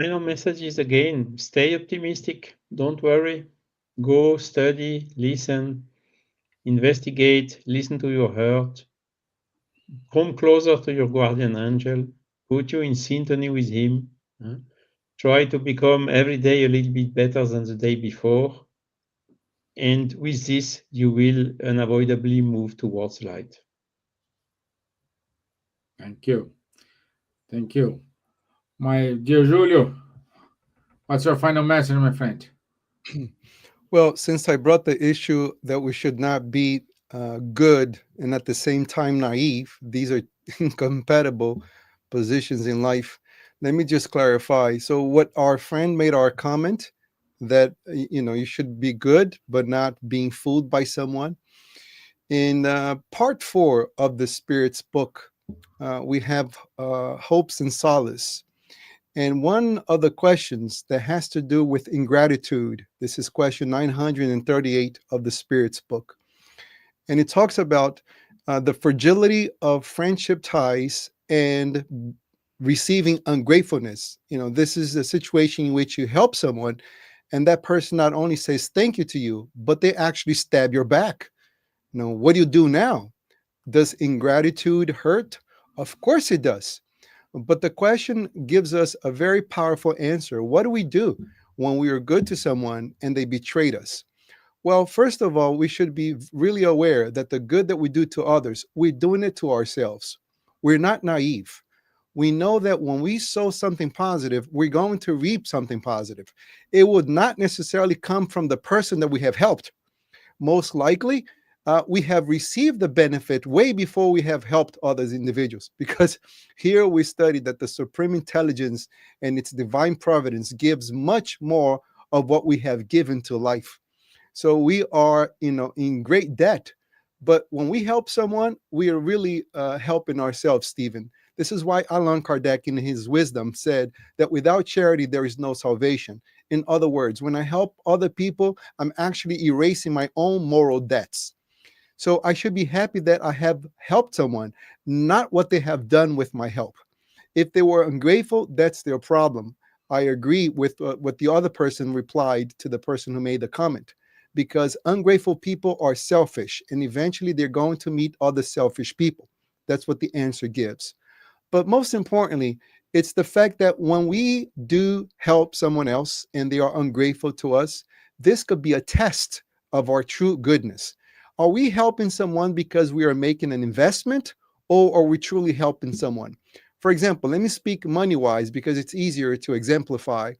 Final message is again, stay optimistic, don't worry, go study, listen, investigate, listen to your heart, come closer to your guardian angel, put you in synchrony with him, try to become every day a little bit better than the day before, and with this, you will unavoidably move towards light. Thank you. Thank you. My dear Julio, what's your final message, my friend? Well, since I brought the issue that we should not be good and at the same time naive, these are incompatible positions in life. Let me just clarify. So, what our friend made our comment that you should be good but not being fooled by someone. In part 4 of the Spirit's book, we have hopes and solace. And one of the questions that has to do with ingratitude, this is question 938 of the Spirit's book. And it talks about the fragility of friendship ties and receiving ungratefulness. This is a situation in which you help someone and that person not only says thank you to you, but they actually stab your back. What do you do now? Does ingratitude hurt? Of course it does. But the question gives us a very powerful answer. What do we do when we are good to someone and they betrayed us? Well, first of all, we should be really aware that the good that we do to others, we're doing it to ourselves. We're not naive. We know that when we sow something positive, we're going to reap something positive. It would not necessarily come from the person that we have helped. Most likely, we have received the benefit way before we have helped others individuals, because here we study that the supreme intelligence and its divine providence gives much more of what we have given to life. So we are, in great debt. But when we help someone, we are really helping ourselves, Stephen. This is why Allan Kardec, in his wisdom, said that without charity, there is no salvation. In other words, when I help other people, I'm actually erasing my own moral debts. So I should be happy that I have helped someone, not what they have done with my help. If they were ungrateful, that's their problem. I agree with what the other person replied to the person who made the comment, because ungrateful people are selfish, and eventually they're going to meet other selfish people. That's what the answer gives. But most importantly, it's the fact that when we do help someone else and they are ungrateful to us, this could be a test of our true goodness. Are we helping someone because we are making an investment, or are we truly helping someone? For example, let me speak money-wise because it's easier to exemplify.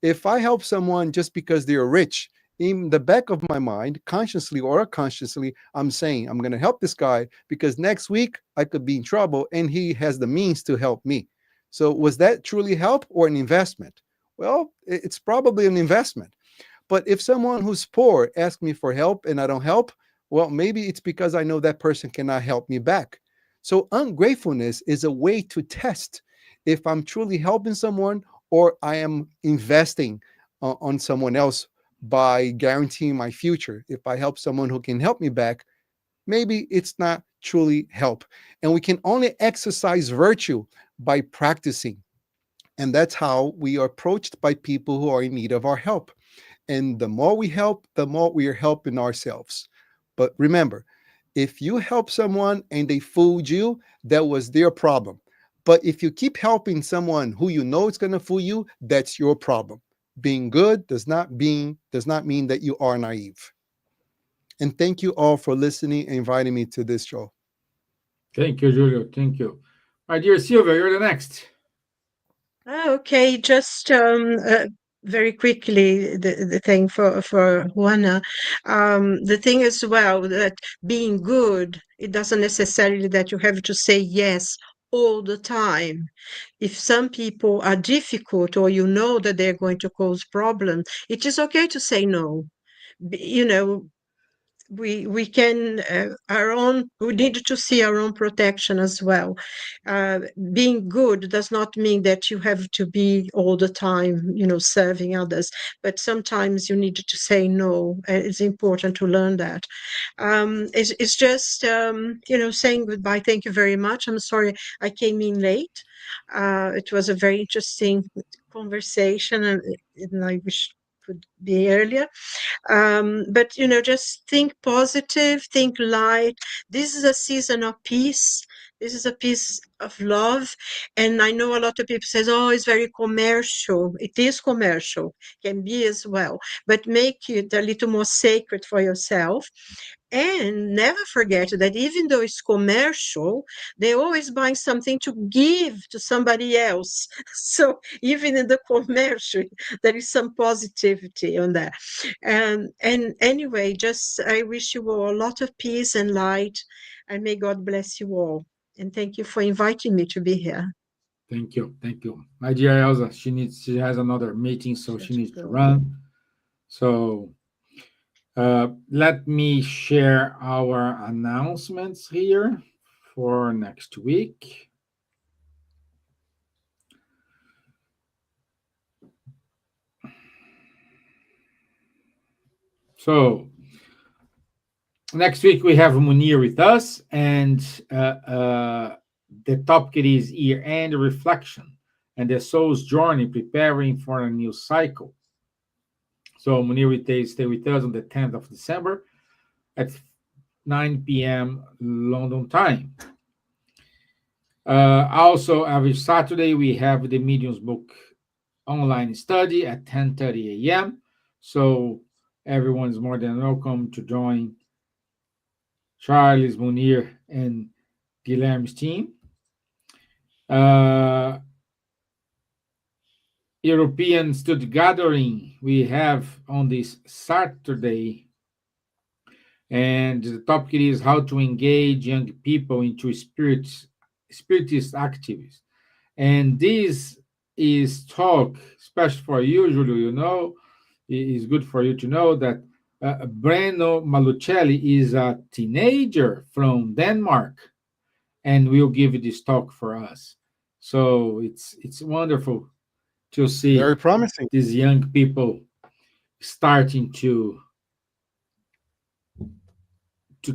If I help someone just because they're rich, in the back of my mind, consciously or unconsciously, I'm saying, I'm going to help this guy because next week I could be in trouble and he has the means to help me. So was that truly help or an investment? Well, it's probably an investment. But if someone who's poor asks me for help and I don't help, well, maybe it's because I know that person cannot help me back. So ungratefulness is a way to test if I'm truly helping someone or I am investing on someone else by guaranteeing my future. If I help someone who can help me back, maybe it's not truly help. And we can only exercise virtue by practicing. And that's how we are approached by people who are in need of our help. And the more we help, the more we are helping ourselves. But remember, if you help someone and they fooled you, that was their problem. But if you keep helping someone who you know is going to fool you, that's your problem. Being good does not mean that you are naive. And thank you all for listening and inviting me to this show. Thank you, Julio. Thank you. My dear Silvia, you're the next. Okay, just very quickly, the thing for Juana. The thing as well that being good, it doesn't necessarily that you have to say yes all the time. If some people are difficult or you know that they're going to cause problems, it is okay to say no. You know, we can we need to see our own protection as well. Being good does not mean that you have to be all the time, serving others, but sometimes you need to say no. It's important to learn that. It's just saying goodbye. Thank you very much. I'm sorry I came in late. It was a very interesting conversation, and I wish it could be earlier. But just think positive, think light. This is a season of peace. This is a piece of love. And I know a lot of people says, oh, it's very commercial. It is commercial, can be as well, but make it a little more sacred for yourself. And never forget that even though it's commercial, they're always buying something to give to somebody else. So even in the commercial, there is some positivity on that. And anyway, just I wish you all a lot of peace and light, and may God bless you all. And thank you for inviting me to be here. Thank you. Thank you. My dear Elsa, she has another meeting, so she needs to run. So let me share our announcements here for next week. So next week we have Munir with us, and the topic is year-end reflection and the soul's journey preparing for a new cycle. So Munir will stay with us on the 10th of December at 9 p.m. London time. Also, every Saturday, we have the Medium's Book online study at 10:30 a.m. So everyone is more than welcome to join Charles, Munir, and Guilherme's team. European Study Gathering we have on this Saturday, and the topic is how to engage young people into spiritist activities. And this is talk, especially for you, Julio, it is good for you to know that Breno Malucelli is a teenager from Denmark and will give this talk for us. So it's wonderful to see Very promising. these young people starting to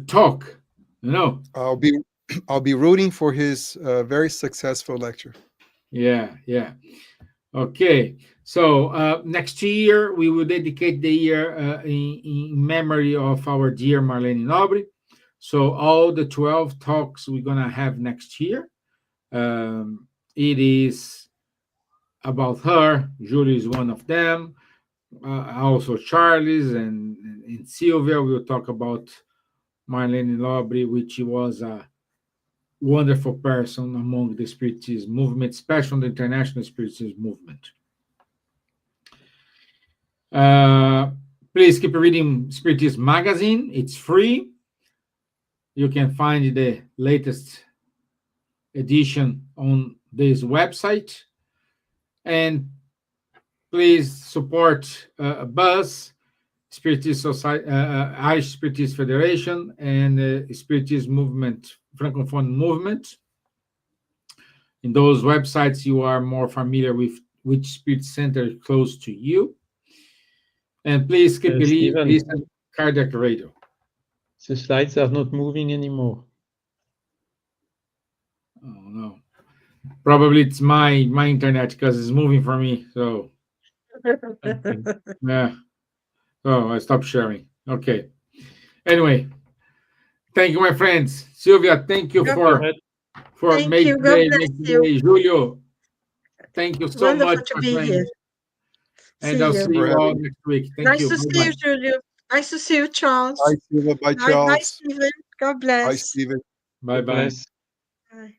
talk, I'll be rooting for his very successful lecture. Yeah. Okay, so next year we will dedicate the year in memory of our dear Marlene Nobre. So all the 12 talks we're gonna have next year, it is about her. Julie is one of them. Also Charles and Silvia will talk about Marlene Nobre, which was a wonderful person among the Spiritist movement, especially the international Spiritist movement. Please keep reading Spiritist magazine. It's free. You can find the latest edition on this website. And please support BUZZ, Spiritist Society, Irish Spiritist Federation, and Spiritist movement, Francophone movement. In those websites, you are more familiar with which spirit center is close to you. And please keep listening to Kardec Radio. The slides are not moving anymore. Oh no! Probably it's my internet because it's moving for me. So yeah. Oh, I stopped sharing. Okay. Anyway, thank you, my friends. Silvia, thank you for making today. Julio, thank you so Wonderful much, to my be friend. here. And I'll see you all next week. Thank you. Nice to see you, Julio. Nice to see you, Charles. Bye, Silvia. Bye, Charles. Bye, Stephen. God bless. Bye, Stephen. Bye-bye. Bye.